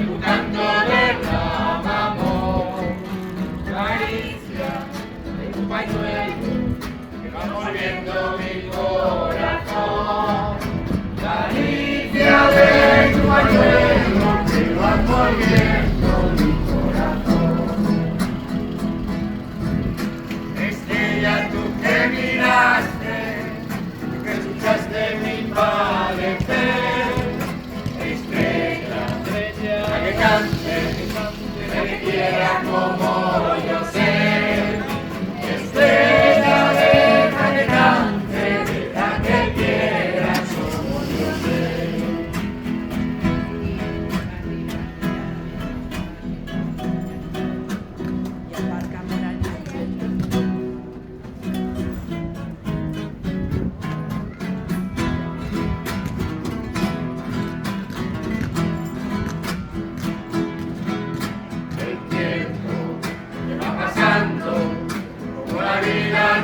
tu canto derrama amor, caricia de tu pañuelo que va volviendo mi corazón, caricia de tu pañuelo que va volviendo mi corazón. Estrella, tú que miraste, que escuchaste mi padecer, estrella, la que cante, la que quiera como yo sé, estrella, deja que cante, deja que quiera como yo sé.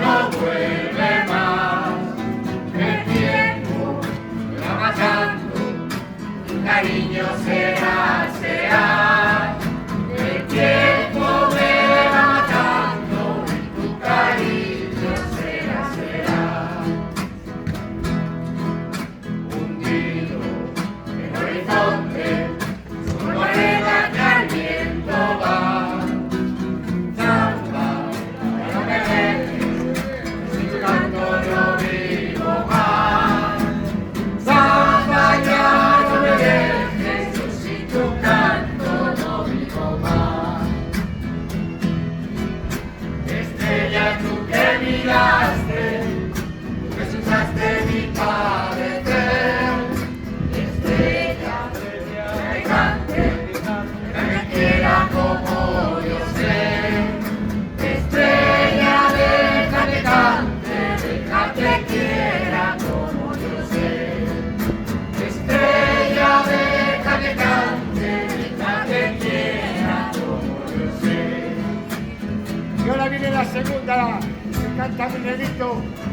No vuelve más, el tiempo me va pasando, tu cariño será, el tiempo me va matando, tu cariño será, hundido en el horizonte, como arena que al viento va. Tú que miraste, tú que escuchaste mi padecer, estrella, que cante, que quiera como yo sé, estrella, deja que cante, deja que quiera como yo sé, estrella, deja que cante, deja que quiera como yo sé. Y ahora viene la segunda, que canta Miguelito,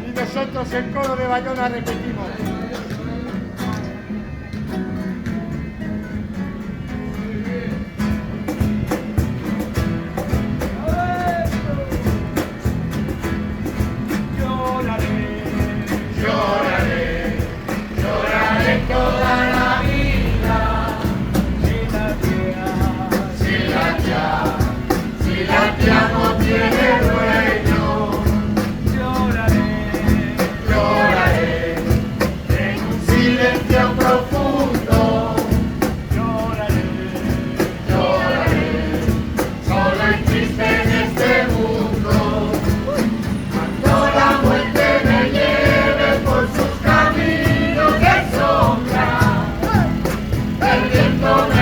y nosotros el coro de Bayona repetimos. Lloraré, lloraré toda la vida, si la tía no tiene dueño. Lloraré en un silencio profundo. Lloraré solo y triste en este mundo. Cuando la muerte me lleve por sus caminos de sombra, el viento me